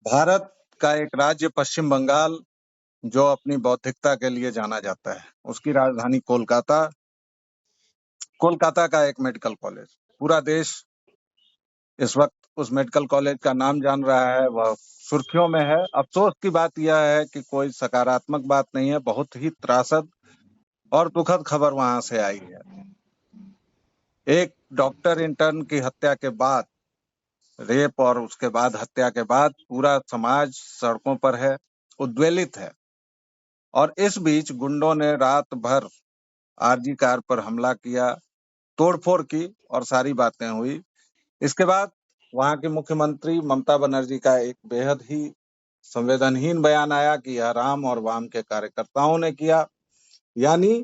भारत का एक राज्य पश्चिम बंगाल जो अपनी बौद्धिकता के लिए जाना जाता है, उसकी राजधानी कोलकाता। कोलकाता का एक मेडिकल कॉलेज, पूरा देश इस वक्त उस मेडिकल कॉलेज का नाम जान रहा है, वह सुर्खियों में है। अफसोस की बात यह है कि कोई सकारात्मक बात नहीं है, बहुत ही त्रासद और दुखद खबर वहां से आई है। एक डॉक्टर इंटर्न की हत्या के बाद, रेप और उसके बाद हत्या के बाद पूरा समाज सड़कों पर है, उद्वेलित है। और इस बीच गुंडों ने रात भर आरजी कार पर हमला किया, तोड़फोड़ की और सारी बातें हुई। इसके बाद वहां की मुख्यमंत्री ममता बनर्जी का एक बेहद ही संवेदनहीन बयान आया कि यह राम और वाम के कार्यकर्ताओं ने किया, यानी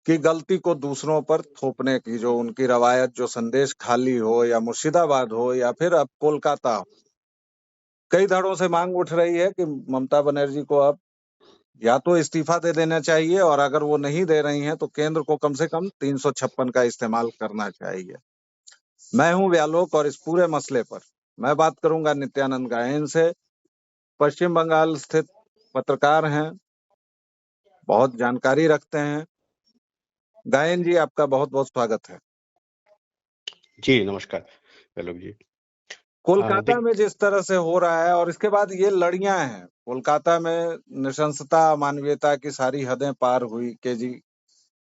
कि गलती को दूसरों पर थोपने की जो उनकी रवायत, जो संदेश खाली हो या मुर्शिदाबाद हो या फिर अब कोलकाता हो। कई धड़ों से मांग उठ रही है कि ममता बनर्जी को अब या तो इस्तीफा दे देना चाहिए, और अगर वो नहीं दे रही हैं तो केंद्र को कम से कम 356 का इस्तेमाल करना चाहिए। मैं हूं व्यालोक और इस पूरे मसले पर मैं बात करूंगा नित्यानंद गायन से। पश्चिम बंगाल स्थित पत्रकार हैं, बहुत जानकारी रखते हैं। गायन जी, आपका बहुत बहुत स्वागत है। जी नमस्कार व्यालोक जी। कोलकाता में जिस तरह से हो रहा है और इसके बाद ये लड़ियां हैं, कोलकाता में नृशंसता, मानवीयता की सारी हदें पार हुई केजी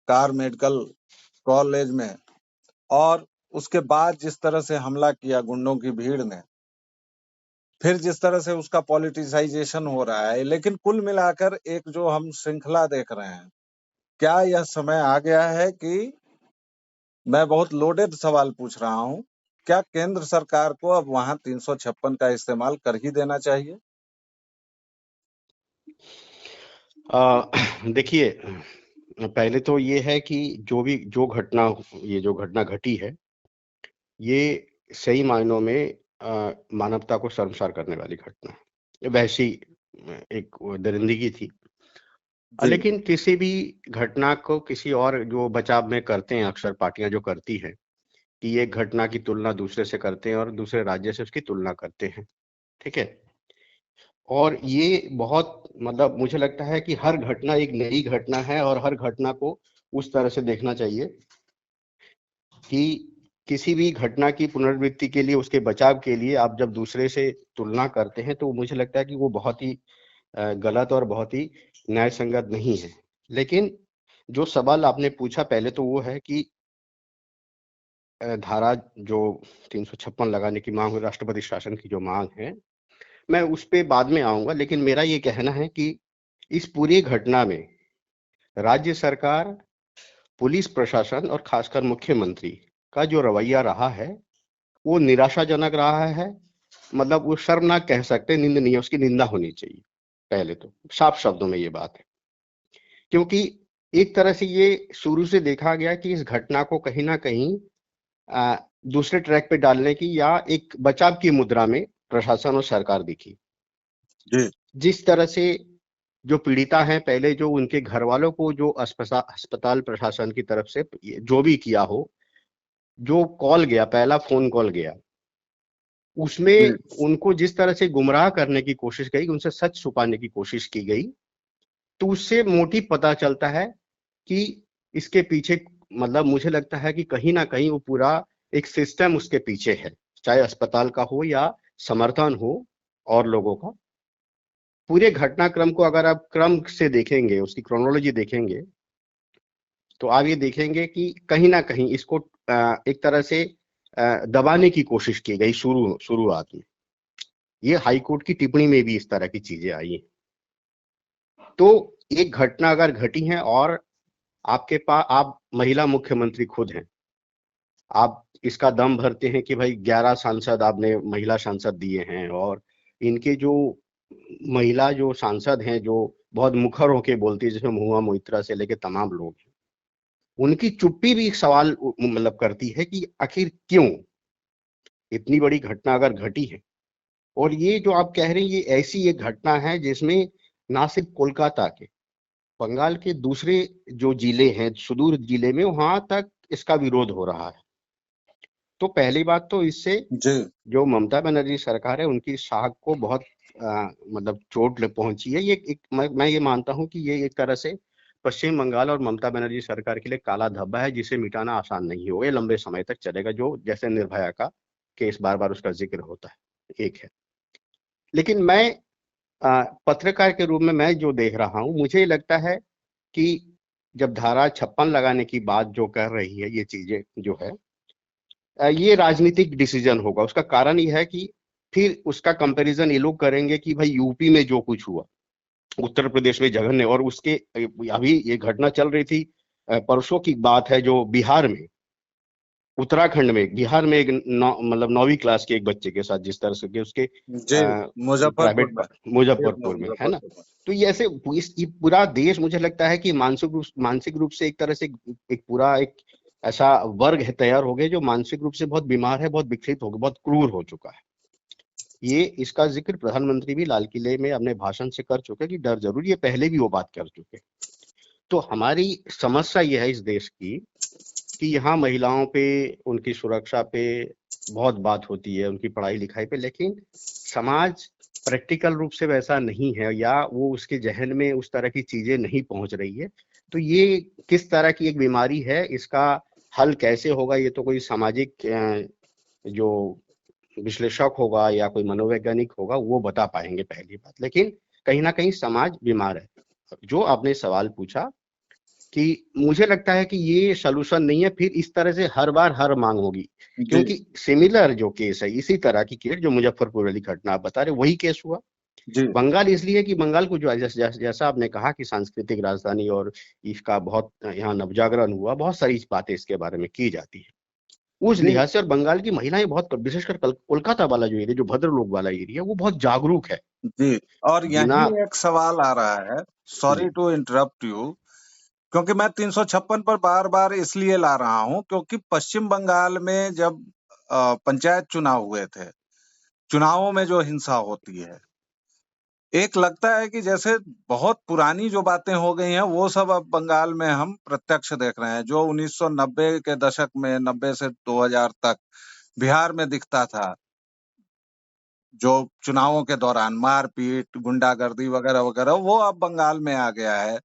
कार मेडिकल कॉलेज में, और उसके बाद जिस तरह से हमला किया गुंडों की भीड़ ने, फिर जिस तरह से उसका पॉलिटिसाइजेशन हो रहा है, लेकिन कुल मिलाकर एक जो हम श्रृंखला देख रहे हैं, क्या यह समय आ गया है कि, मैं बहुत लोडेड सवाल पूछ रहा हूं, क्या केंद्र सरकार को अब वहां 356 का इस्तेमाल कर ही देना चाहिए? देखिए, पहले तो ये है कि जो घटना घटी है, ये सही मायनों में मानवता को शर्मसार करने वाली घटना है। वैसी एक दरिंदगी थी। लेकिन किसी भी घटना को किसी और जो बचाव में करते हैं, अक्सर पार्टियां जो करती हैं कि एक घटना की तुलना दूसरे से करते हैं और दूसरे राज्य से उसकी तुलना करते हैं, ठीक है। और ये बहुत मतलब मुझे लगता है कि हर घटना एक नई घटना है और हर घटना को उस तरह से देखना चाहिए कि किसी भी घटना की पुनरावृत्ति के लिए, उसके बचाव के लिए आप जब दूसरे से तुलना करते हैं तो मुझे लगता है कि वो बहुत ही गलत और बहुत ही न्याय संगत नहीं है। लेकिन जो सवाल आपने पूछा पहले तो वो है कि धारा जो 356 लगाने की मांग, राष्ट्रपति शासन की जो मांग है, मैं उस पे बाद में आऊंगा। लेकिन मेरा ये कहना है कि इस पूरी घटना में राज्य सरकार, पुलिस प्रशासन और खासकर मुख्यमंत्री का जो रवैया रहा है वो निराशाजनक रहा है। मतलब वो शर्मनाक कह सकते, निंदनीय, उसकी निंदा होनी चाहिए। पहले तो साफ शब्दों में ये बात है, क्योंकि एक तरह से ये शुरू से देखा गया कि इस घटना को कहीं ना कहीं दूसरे ट्रैक पे डालने की या एक बचाव की मुद्रा में प्रशासन और सरकार दिखी। जिस तरह से जो पीड़िता हैं, पहले जो उनके घर वालों को जो अस्पताल प्रशासन की तरफ से जो भी किया हो, जो कॉल गया, पहला फोन कॉल गया, उसमें उनको जिस तरह से गुमराह करने की कोशिश की, उनसे सच छुपाने की कोशिश की गई, तो उससे मोटिव पता चलता है कि इसके पीछे मतलब मुझे लगता है कि कहीं ना कहीं वो पूरा एक सिस्टम उसके पीछे है, चाहे अस्पताल का हो या समर्थन हो और लोगों का। पूरे घटनाक्रम को अगर आप क्रम से देखेंगे, उसकी क्रोनोलॉजी देखेंगे, तो आप ये देखेंगे कि कहीं ना कहीं इसको एक तरह से दबाने की कोशिश की गई शुरुआत में। ये हाईकोर्ट की टिप्पणी में भी इस तरह की चीजें आई हैं। तो एक घटना अगर घटी है और आपके पास, आप महिला मुख्यमंत्री खुद हैं, आप इसका दम भरते हैं कि भाई 11 सांसद आपने महिला सांसद दिए हैं, और इनके जो महिला जो सांसद हैं जो बहुत मुखर होके बोलती है, जिसमें महुआ मोइत्रा से लेके तमाम लोग हैं, उनकी चुप्पी भी एक सवाल मतलब करती है कि आखिर क्यों इतनी बड़ी घटना अगर घटी है। और ये जो आप कह रहे हैं, ये ऐसी एक घटना है जिसमें ना सिर्फ कोलकाता के, बंगाल के दूसरे जो जिले हैं, सुदूर जिले में, वहां तक इसका विरोध हो रहा है। तो पहली बात तो इससे जी जो ममता बनर्जी सरकार है उनकी साख को बहुत मतलब चोट पहुंची है। ये एक मैं ये मानता हूं कि ये एक तरह से पश्चिम बंगाल और ममता बनर्जी सरकार के लिए काला धब्बा है, जिसे मिटाना आसान नहीं होगा, ये लंबे समय तक चलेगा, जो जैसे निर्भया का केस बार बार उसका जिक्र होता है, एक है। लेकिन मैं पत्रकार के रूप में मैं जो देख रहा हूं, मुझे लगता है कि जब धारा 56 लगाने की बात जो कर रही है, ये चीजें जो है ये राजनीतिक डिसीजन होगा। उसका कारण ये है कि फिर उसका कंपैरिजन ये लोग करेंगे कि भाई यूपी में जो कुछ हुआ, उत्तर प्रदेश में जघन्य, और उसके अभी ये घटना चल रही थी, परसों की बात है, जो बिहार में, उत्तराखंड में, बिहार में एक मतलब 9वीं क्लास के एक बच्चे के साथ जिस तरह से कि उसके जी, मुजफ्फरपुर प्राइवेट में, मुजफ्फरपुर में, है ना। मुजफ्फरपुर में। तो ये ऐसे ये पूरा देश, मुझे लगता है कि मानसिक रूप से एक तरह से एक पूरा एक ऐसा वर्ग है तैयार हो गया जो मानसिक रूप से बहुत बीमार है, बहुत विकसित हो गया, बहुत क्रूर हो चुका है। ये इसका जिक्र प्रधानमंत्री भी लाल किले में अपने भाषण से कर चुके कि डर जरूर, ये पहले भी वो बात कर चुके। तो हमारी समस्या ये है इस देश की कि यहाँ महिलाओं पे, उनकी सुरक्षा पे बहुत बात होती है, उनकी पढ़ाई लिखाई पे, लेकिन समाज प्रैक्टिकल रूप से वैसा नहीं है, या वो उसके जहन में उस तरह की चीजें नहीं पहुंच रही है। तो ये किस तरह की एक बीमारी है, इसका हल कैसे होगा, ये तो कोई सामाजिक जो विश्लेषक होगा या कोई मनोवैज्ञानिक होगा वो बता पाएंगे, पहली बात। लेकिन कहीं ना कहीं समाज बीमार है। जो आपने सवाल पूछा कि मुझे लगता है कि ये सलूशन नहीं है, फिर इस तरह से हर बार हर मांग होगी, जी क्योंकि सिमिलर जो केस है, इसी तरह की केस जो मुजफ्फरपुर वाली घटना आप बता रहे, वही केस हुआ जी बंगाल। इसलिए कि बंगाल को जो जैसा आपने कहा कि सांस्कृतिक राजधानी और इसका बहुत यहाँ नवजागरण हुआ, बहुत सारी बातें इसके बारे में की जाती है उस जी लिहाज से। और बंगाल की महिलाएं बहुत, विशेषकर कोलकाता वाला जो एरिया, जो भद्रलोक वाला एरिया, वो बहुत जागरूक है। जी। और बिना यही एक सवाल आ रहा है, sorry ji to interrupt you, क्योंकि मैं 356 पर बार बार इसलिए ला रहा हूं क्योंकि पश्चिम बंगाल में जब पंचायत चुनाव हुए थे, चुनावों में जो हिंसा होती है, एक लगता है कि जैसे बहुत पुरानी जो बातें हो गई हैं वो सब अब बंगाल में हम प्रत्यक्ष देख रहे हैं। जो 1990 के दशक में, 90 से 2000 तक बिहार में दिखता था, जो चुनावों के दौरान मारपीट, गुंडागर्दी वगैरह वगैरह, वो अब बंगाल में आ गया है।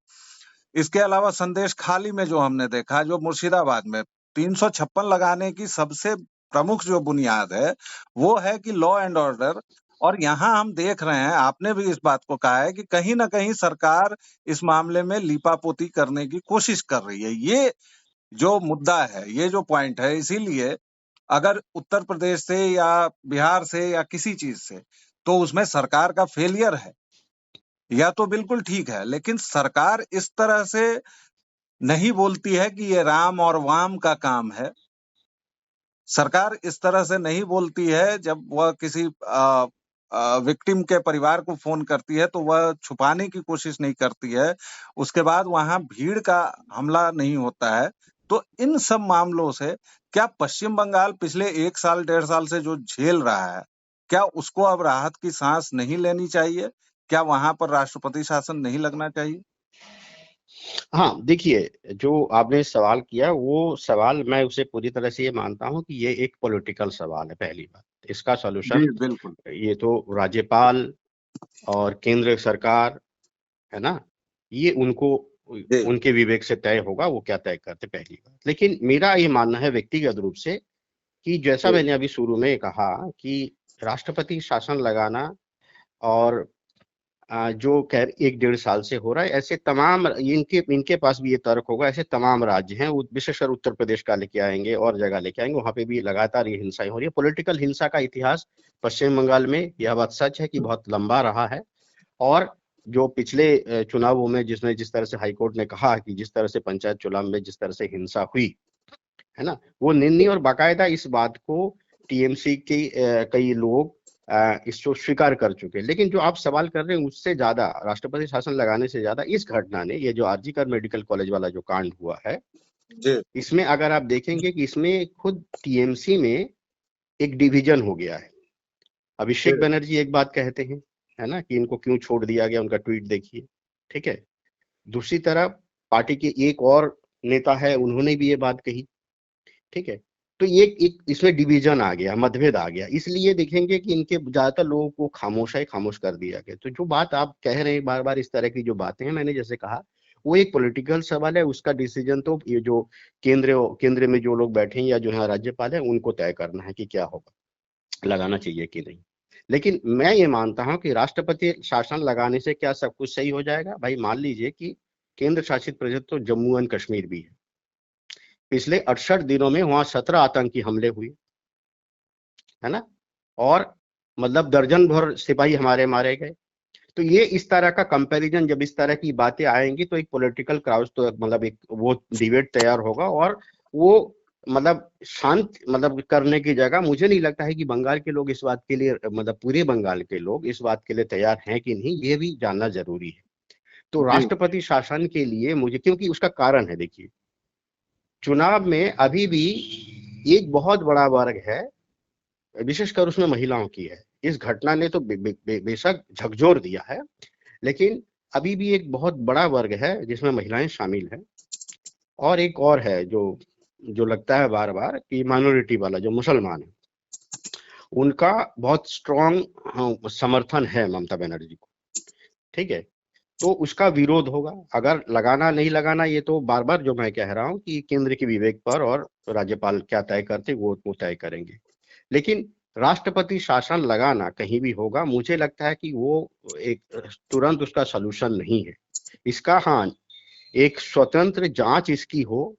इसके अलावा संदेश खाली में जो हमने देखा, जो मुर्शिदाबाद में 356 लगाने की सबसे प्रमुख जो बुनियाद है, वो है कि लॉ एंड ऑर्डर। और यहाँ हम देख रहे हैं, आपने भी इस बात को कहा है कि कहीं ना कहीं सरकार इस मामले में लीपापोती करने की कोशिश कर रही है। ये जो मुद्दा है, ये जो पॉइंट है, इसीलिए अगर उत्तर प्रदेश से या बिहार से या किसी चीज से, तो उसमें सरकार का फेलियर है या तो बिल्कुल ठीक है, लेकिन सरकार इस तरह से नहीं बोलती है कि ये राम और वाम का काम है। सरकार इस तरह से नहीं बोलती है। जब वह किसी विक्टिम के परिवार को फोन करती है तो वह छुपाने की कोशिश नहीं करती है। उसके बाद वहां भीड़ का हमला नहीं होता है। तो इन सब मामलों से क्या पश्चिम बंगाल पिछले 1 साल 1.5 साल से जो झेल रहा है, क्या उसको अब राहत की सांस नहीं लेनी चाहिए? क्या वहां पर राष्ट्रपति शासन नहीं लगना चाहिए? हाँ, देखिए, जो आपने सवाल किया वो सवाल मैं उसे पूरी तरह से ये मानता हूँ कि ये एक पॉलिटिकल सवाल है। पहली बात, इसका जी सॉल्यूशन बिल्कुल। ये तो राज्यपाल और केंद्र सरकार, है ना, ये उनको, जी उनके विवेक से तय होगा वो क्या तय करते, पहली बात। लेकिन मेरा ये मानना है व्यक्तिगत रूप से कि जैसा जी मैंने अभी शुरू में कहा कि राष्ट्रपति शासन लगाना, और जो खैर 1 डेढ़ साल से हो रहा है, ऐसे तमाम इनके इनके पास भी ये तर्क होगा, ऐसे तमाम राज्य हैं, विशेषकर उत्तर प्रदेश का लेके आएंगे और जगह लेके आएंगे, वहां पे भी लगातार ये हिंसाएं हो रही है। पॉलिटिकल हिंसा का इतिहास पश्चिम बंगाल में, यह बात सच है कि बहुत लंबा रहा है। और जो पिछले चुनावों में जिसमें जिस तरह से हाईकोर्ट ने कहा कि जिस तरह से पंचायत चुनाव में जिस तरह से हिंसा हुई, है ना, वो निंदनीय, और बाकायदा इस बात को टीएमसी के कई लोग इसको स्वीकार कर चुके हैं। लेकिन जो आप सवाल कर रहे हैं उससे ज्यादा, राष्ट्रपति शासन लगाने से ज्यादा, इस घटना ने, ये जो आरजीकर मेडिकल कॉलेज वाला जो कांड हुआ है, जी इसमें अगर आप देखेंगे कि इसमें खुद टीएमसी में एक डिवीजन हो गया है। जी अभिषेक बनर्जी एक बात कहते हैं, है ना, कि इनको क्यों छोड़ दिया गया, उनका ट्वीट देखिए, ठीक है। दूसरी तरफ पार्टी के एक और नेता है, उन्होंने भी ये बात कही, ठीक है। तो ये एक इसमें डिवीजन आ गया, मतभेद आ गया। इसलिए देखेंगे कि इनके ज्यादातर लोगों को खामोश कर दिया गया। तो जो बात आप कह रहे हैं बार बार, इस तरह की जो बातें हैं, मैंने जैसे कहा वो एक पॉलिटिकल सवाल है। उसका डिसीजन तो ये जो केंद्र में जो लोग बैठे हैं या जो यहाँ राज्यपाल है उनको तय करना है कि क्या होगा, लगाना चाहिए कि नहीं। लेकिन मैं ये मानता हूं कि राष्ट्रपति शासन लगाने से क्या सब कुछ सही हो जाएगा? भाई मान लीजिए कि केंद्र शासित प्रदेश तो जम्मू एंड कश्मीर भी है। पिछले 68 दिनों में वहां 17 आतंकी हमले हुए, है ना, और मतलब दर्जन भर सिपाही हमारे मारे गए। तो ये इस तरह का कंपैरिजन, जब इस तरह की बातें आएंगी तो एक पॉलिटिकल क्राउड, तो मतलब एक वो डिबेट तैयार होगा। और वो मतलब शांत मतलब करने की जगह, मुझे नहीं लगता है कि बंगाल के लोग इस बात के लिए, मतलब पूरे बंगाल के लोग इस बात के लिए तैयार हैं कि नहीं, ये भी जानना जरूरी है। तो जी राष्ट्रपति शासन के लिए मुझे, क्योंकि उसका कारण है, देखिए चुनाव में अभी भी एक बहुत बड़ा वर्ग है, विशेषकर उसमें महिलाओं की है। इस घटना ने तो बेशक झकझोर दिया है, लेकिन अभी भी एक बहुत बड़ा वर्ग है जिसमें महिलाएं शामिल हैं। और एक और है जो जो लगता है बार बार कि माइनॉरिटी वाला जो मुसलमान है, उनका बहुत स्ट्रॉन्ग समर्थन है ममता बनर्जी को। ठीक है, तो उसका विरोध होगा। अगर लगाना नहीं लगाना, ये तो बार बार जो मैं कह रहा हूं कि केंद्र के विवेक पर, और राज्यपाल क्या तय करते वो तय करेंगे। लेकिन राष्ट्रपति शासन लगाना कहीं भी होगा, मुझे लगता है कि वो एक तुरंत उसका सलूशन नहीं है। इसका हाँ, एक स्वतंत्र जांच इसकी हो,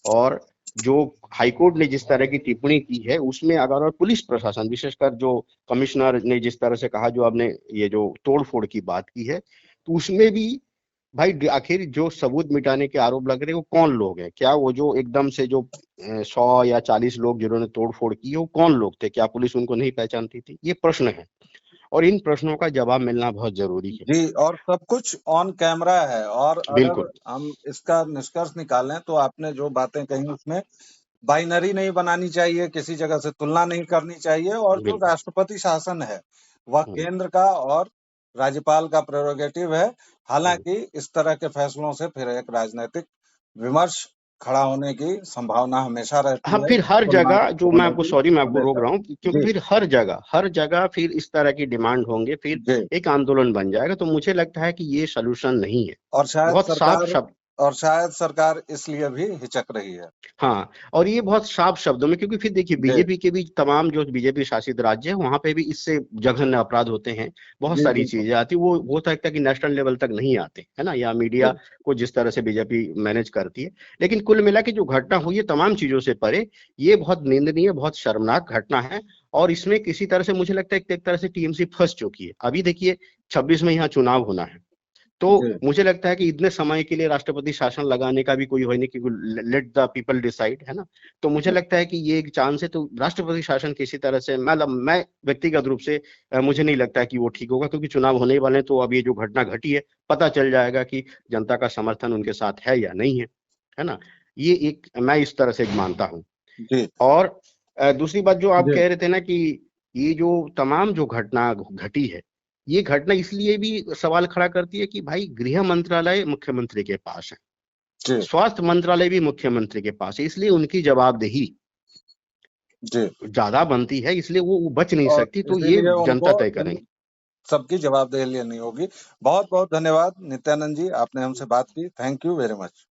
और जो हाईकोर्ट ने जिस तरह की टिप्पणी की है उसमें अगर, और पुलिस प्रशासन विशेषकर जो कमिश्नर ने जिस तरह से कहा, जो आपने ये जो तोड़फोड़ की बात की है, तो उसमें भी भाई आखिर जो सबूत मिटाने के आरोप लग रहे हैं वो कौन लोग हैं? क्या वो जो एकदम से जो 100 या 40 लोग जिन्होंने तोड़फोड़ की है वो कौन लोग थे? क्या पुलिस उनको नहीं पहचानती थी? ये प्रश्न है, और इन प्रश्नों का जवाब मिलना बहुत जरूरी है। जी, और सब कुछ ऑन कैमरा है। और अगर बिल्कुल हम इसका निष्कर्ष निकालें तो आपने जो बातें कही उसमें बाइनरी नहीं बनानी चाहिए, किसी जगह से तुलना नहीं करनी चाहिए। और जो बिल्कुल। राष्ट्रपति शासन है वह हम्म, केंद्र का और राज्यपाल का प्रेरोगेटिव है। हम्म। हालांकि इस तरह के फैसलों से फिर एक राजनीतिक विमर्श खड़ा होने की संभावना हमेशा रहती हाँ, है, फिर हर कुल जगह जो मैं होने आपको, की सॉरी मैं आपको रोक हमेशा। रहा हूँ, क्योंकि जी फिर हर जगह फिर इस तरह की डिमांड होंगे, फिर जी। एक आंदोलन बन जाएगा। तो मुझे लगता है कि ये सलूशन नहीं है। और शायद बहुत साफ सरकार शब्द, और शायद सरकार इसलिए भी हिचक रही है। हाँ, और ये बहुत साफ शब्दों में, क्योंकि फिर देखिए जी बीजेपी के भी तमाम जो बीजेपी शासित राज्य है वहां पे भी इससे जघन्य अपराध होते हैं। बहुत जी सारी बिल्कुल। चीजें आती, वो हो सकता है कि नेशनल लेवल तक नहीं आते, है ना, या मीडिया जी को जिस तरह से बीजेपी मैनेज करती है। लेकिन कुल मिला के जो घटना हुई है तमाम चीजों से परे, ये बहुत निंदनीय, बहुत शर्मनाक घटना है। और इसमें किसी तरह से मुझे लगता है एक तरह से टीएमसी फंस चुकी है। अभी देखिए 26 में यहाँ चुनाव होना है, तो जी मुझे लगता है कि इतने समय के लिए राष्ट्रपति शासन लगाने का भी कोई है नहीं, क्योंकि लेट द पीपल डिसाइड, है ना। तो मुझे जी लगता है कि ये एक चांस है। तो राष्ट्रपति शासन किसी तरह से, मतलब मैं व्यक्तिगत रूप से मुझे नहीं लगता है कि वो ठीक होगा, क्योंकि चुनाव होने ही वाले हैं। तो अब ये जो घटना घटी है, पता चल जाएगा कि जनता का समर्थन उनके साथ है या नहीं है ना। ये एक मैं इस तरह से मानता हूँ। जी और दूसरी बात जो आप जी कह रहे थे ना कि ये जो तमाम जो घटना घटी है, ये घटना इसलिए भी सवाल खड़ा करती है कि भाई गृह मंत्रालय मुख्यमंत्री के पास है, जी स्वास्थ्य मंत्रालय भी मुख्यमंत्री के पास है, इसलिए उनकी जवाबदेही जी। ज्यादा बनती है, इसलिए वो बच नहीं और सकती। तो ये इसीलिए उनको जनता तय इन करेंगे। सबकी जवाबदेही लेनी होगी। बहुत बहुत धन्यवाद नित्यानंद जी, आपने हमसे बात की। Thank you very much.